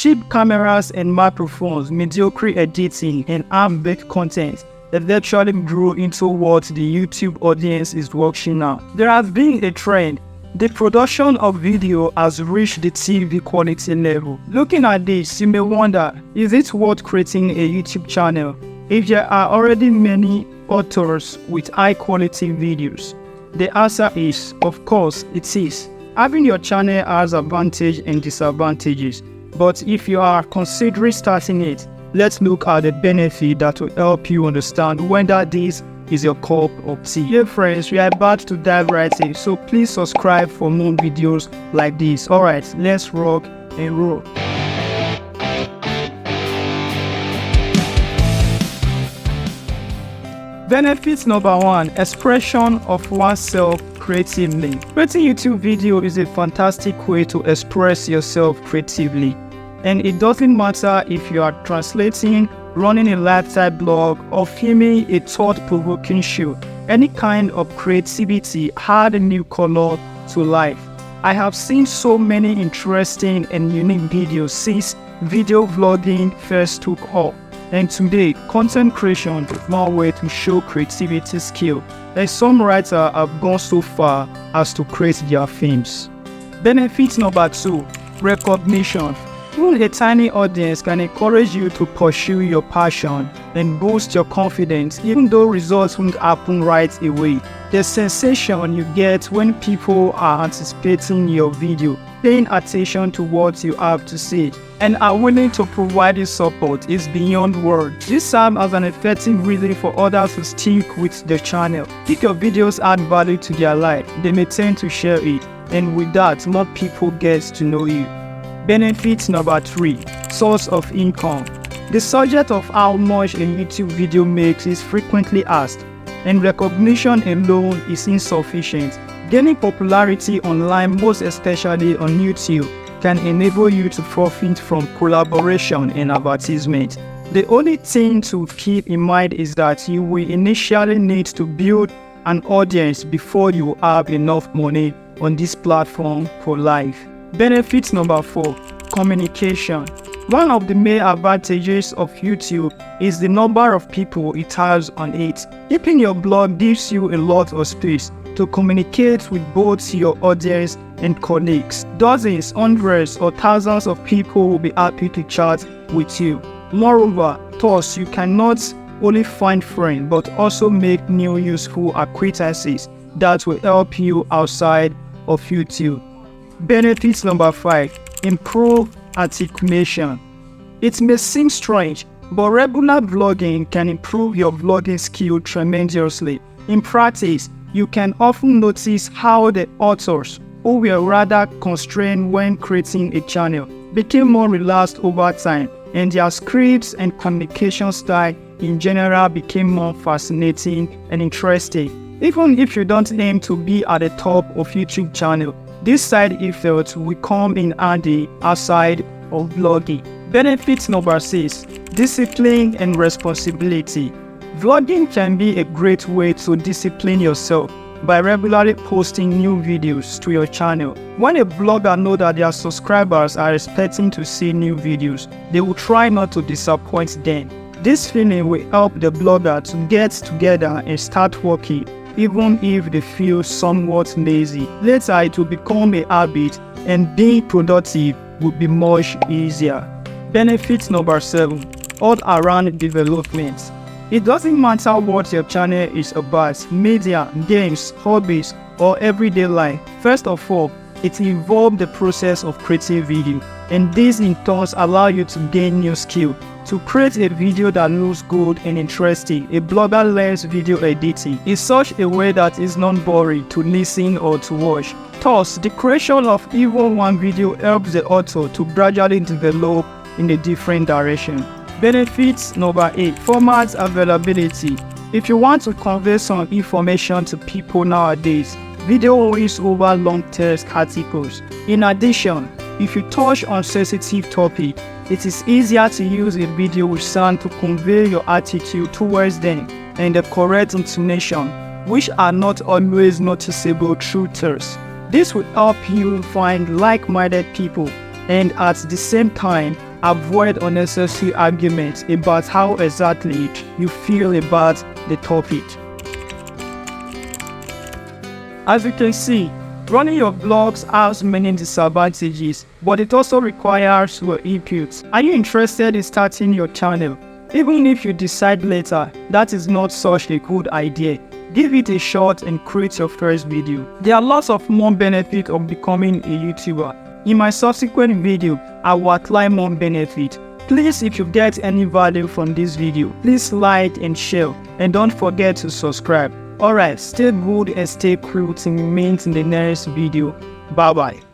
Cheap cameras and microphones, mediocre editing, and half-baked content eventually grew into what the YouTube audience is watching now. There has been a trend. The production of video has reached the TV quality level. Looking at this, you may wonder, is it worth creating a YouTube channel if there are already many authors with high-quality videos? The answer is, of course, it is. Having your channel has advantages and disadvantages, but if you are considering starting it, let's look at the benefit that will help you understand whether this is your cup of tea. Hey friends, we are about to dive right in, so please subscribe for more videos like this. Alright, let's rock and roll. Benefit number 1, expression of oneself creatively. Creating YouTube video is a fantastic way to express yourself creatively. And it doesn't matter if you are translating, running a lifestyle blog, or filming a thought-provoking show. Any kind of creativity adds a new color to life. I have seen so many interesting and unique videos since video vlogging first took off. And today, content creation is one way to show creativity skill. And some writers have gone so far as to create their films. Benefit number 2, recognition. Even a tiny audience can encourage you to pursue your passion and boost your confidence, even though results won't happen right away. The sensation you get when people are anticipating your video, paying attention to what you have to say, and are willing to provide you support is beyond words. This serves as an effective reason for others to stick with the channel. If your videos add value to their life, they may tend to share it, and with that, more people get to know you. Benefit number 3, source of income. The subject of how much a YouTube video makes is frequently asked, and recognition alone is insufficient. Gaining popularity online, most especially on YouTube, can enable you to profit from collaboration and advertisement. The only thing to keep in mind is that you will initially need to build an audience before you have enough money on this platform for life. Benefit number 4, communication. One of the main advantages of YouTube is the number of people it has on it. Keeping your blog gives you a lot of space to communicate with both your audience and colleagues. Dozens, hundreds, or thousands of people will be happy to chat with you. Moreover, thus you can not only find friends but also make new useful acquaintances that will help you outside of YouTube. Benefit number 5, improve articulation. It may seem strange, but regular vlogging can improve your vlogging skill tremendously. In practice, you can often notice how the authors, who were rather constrained when creating a channel, became more relaxed over time, and their scripts and communication style in general became more fascinating and interesting. Even if you don't aim to be at the top of YouTube channel, this side effect will come in handy outside of vlogging. Benefit number 6, discipline and responsibility. Vlogging can be a great way to discipline yourself by regularly posting new videos to your channel. When a blogger knows that their subscribers are expecting to see new videos, they will try not to disappoint them. This feeling will help the blogger to get together and start working, even if they feel somewhat lazy. Later, it will become a habit, and being productive will be much easier. Benefit number 7, all-around development. It doesn't matter what your channel is about, media, games, hobbies, or everyday life. First of all, it involves the process of creating video, and this in turn allows you to gain new skill. To create a video that looks good and interesting, a blogger learns video editing in such a way that is not boring to listen or to watch. Thus, the creation of even one video helps the author to gradually develop in a different direction. Benefits number 8, format availability. If you want to convey some information to people nowadays, video wins over long text articles. In addition, if you touch on sensitive topic, it is easier to use a video with sound to convey your attitude towards them and the correct intonation, which are not always noticeable through text. This will help you find like-minded people and at the same time avoid unnecessary arguments about how exactly you feel about the topic. As you can see, running your blogs has many disadvantages, but it also requires your input. Are you interested in starting your channel? Even if you decide later that is not such a good idea, give it a shot and create your first video. There are lots of more benefits of becoming a YouTuber. In my subsequent video, I will outline more benefits. Please, if you get any value from this video, please like and share, and don't forget to subscribe. Alright, stay good and stay cool till we meet in the next video. Bye bye.